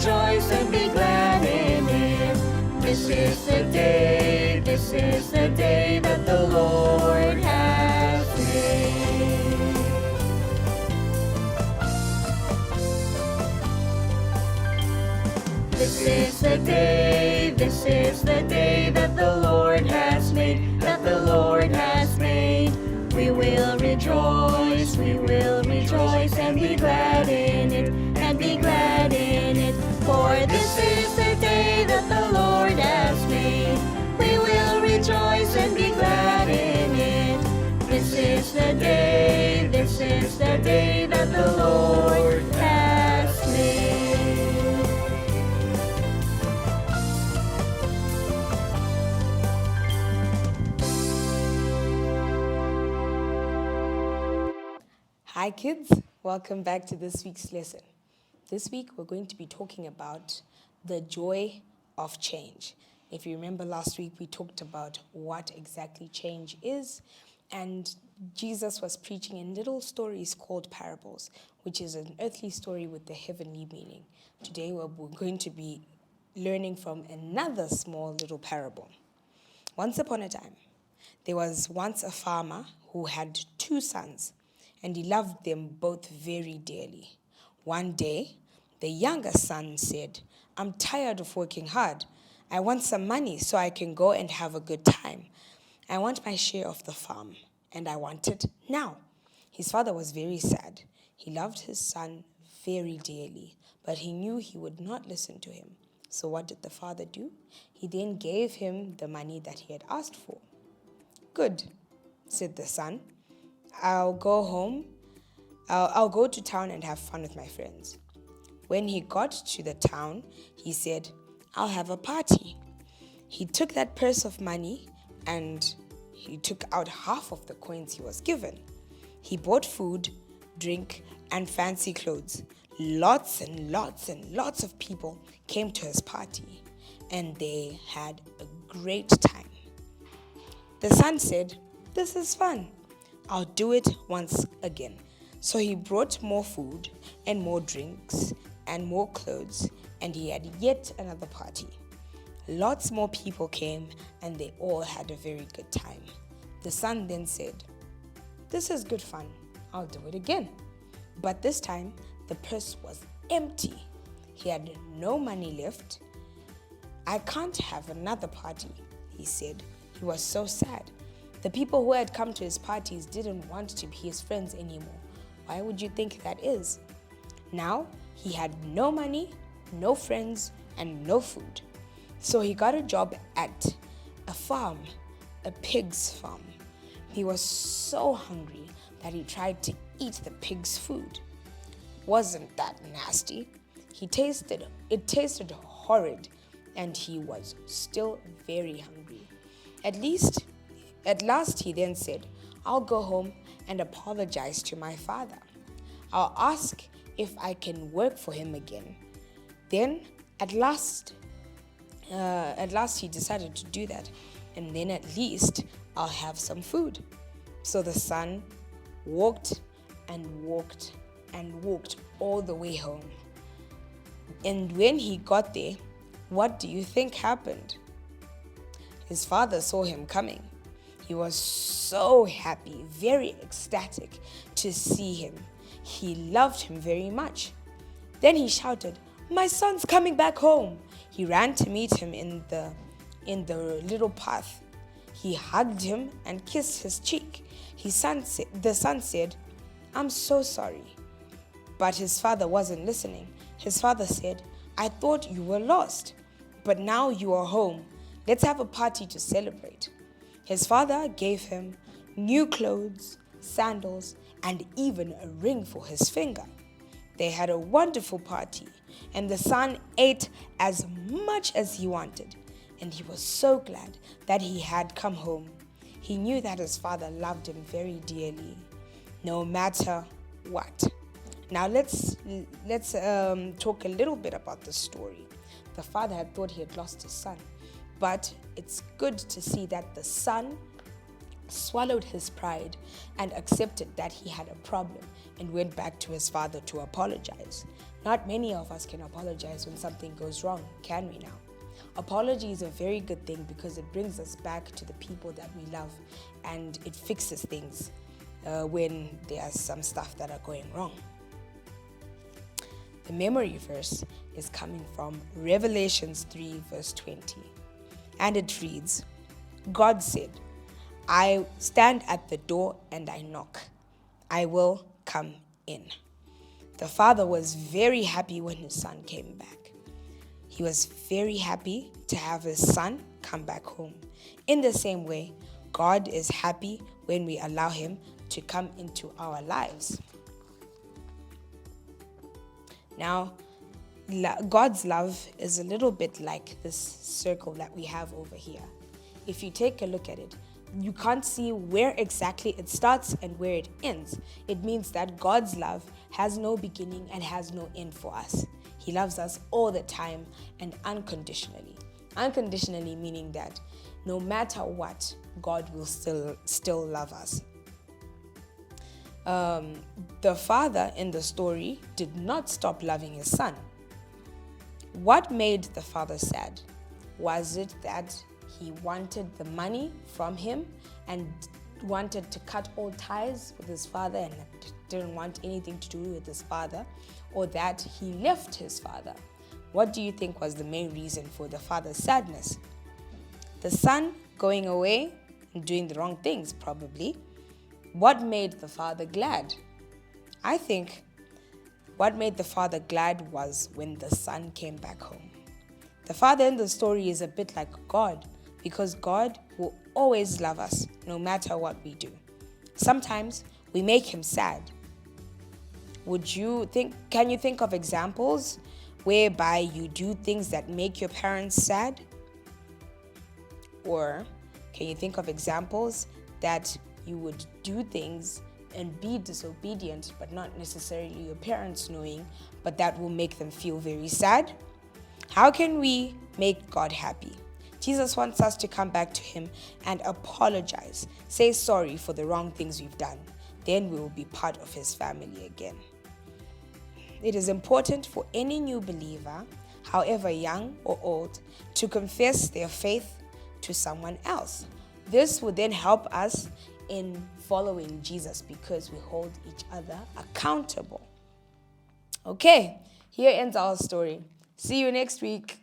rejoice and be glad in it. This is the day that the Lord has made. This is the day that the Lord has made, that the Lord has made. We will rejoice and be glad in it, and be glad in it. For this is the day that the Lord has made. We will rejoice and be glad in it. This is the day that the Lord has made. Hi kids, welcome back to this week's lesson. This week we're going to be talking about the joy of change. If you remember last week we talked about what exactly change is, and Jesus was preaching in little stories called parables, which is an earthly story with the heavenly meaning. Today we're going to be learning from another small little parable. Once upon a time, there was once a farmer who had 2 sons, and he loved them both very dearly. One day, the younger son said, "I'm tired of working hard. I want some money so I can go and have a good time. I want my share of the farm, and I want it now." His father was very sad. He loved his son very dearly, but he knew he would not listen to him. So what did the father do? He then gave him the money that he had asked for. "Good," said the son. I'll go home. I'll go to town and have fun with my friends." When he got to the town, he said, "I'll have a party." He took that purse of money and he took out half of the coins he was given. He bought food, drink, and fancy clothes. Lots and lots of people came to his party, and they had a great time. The son said, "This is fun. I'll do it once again." So he brought more food and more drinks and more clothes, and he had yet another party. Lots more people came, and they all had a very good time. The son then said, "This is good fun. I'll do it again." But this time, the purse was empty. He had no money left. "I can't have another party," he said. He was so sad. The people who had come to his parties didn't want to be his friends anymore. Why would you think that is? Now, he had no money, no friends, and no food. So he got a job at a farm, a pig's farm. He was so hungry that he tried to eat the pig's food. Wasn't that nasty? It tasted horrid, and he was still very hungry. At last he then said, "I'll go home and apologize to my father. I'll ask if I can work for him again." Then at last he decided to do that, and then at least I'll have some food. So the son walked all the way home. And when he got there, what do you think happened? His father saw him coming. He was so happy, very ecstatic to see him. He loved him very much. Then he shouted, "My son's coming back home." He ran to meet him in the little path. He hugged him and kissed his cheek. The son said, "I'm so sorry." But his father wasn't listening. His father said, "I thought you were lost, but now you are home. Let's have a party to celebrate." His father gave him new clothes, sandals, and even a ring for his finger. They had a wonderful party, and the son ate as much as he wanted, and he was so glad that he had come home. He knew that his father loved him very dearly, no matter what. Now let's talk a little bit about the story. The father had thought he had lost his son, but it's good to see that the son swallowed his pride and accepted that he had a problem and went back to his father to apologize. Not many of us can apologize when something goes wrong, can we now? Apology is a very good thing because it brings us back to the people that we love, and it fixes things when there's some stuff that are going wrong. The memory verse is coming from Revelations 3 verse 20. And it reads, God said, I stand at the door and I knock. I will come in. The father was very happy when his son came back. He was very happy to have his son come back home. In the same way, God is happy when we allow him to come into our lives. Now, God's love is a little bit like this circle that we have over here. If you take a look at it, you can't see where exactly it starts and where it ends. It means that God's love has no beginning and has no end for us. He loves us all the time and unconditionally. Unconditionally meaning that no matter what, God will still love us. The father in the story did not stop loving his son. What made the father sad? Was it that he wanted the money from him and wanted to cut all ties with his father and didn't want anything to do with his father, or that he left his father? What do you think was the main reason for the father's sadness? The son going away and doing the wrong things, probably. What made the father glad? I think what made the father glad was when the son came back home. The father in the story is a bit like God, because God will always love us no matter what we do. Sometimes we make him sad. Can you think of examples whereby you do things that make your parents sad? Or can you think of examples that you would do things and be disobedient, but not necessarily your parents knowing, but that will make them feel very sad? How can we make God happy? Jesus wants us to come back to him and apologize, say sorry for the wrong things we've done. Then we will be part of his family again. It is important for any new believer, however young or old, to confess their faith to someone else. This will then help us in following Jesus because we hold each other accountable. Okay, here ends our story. See you next week.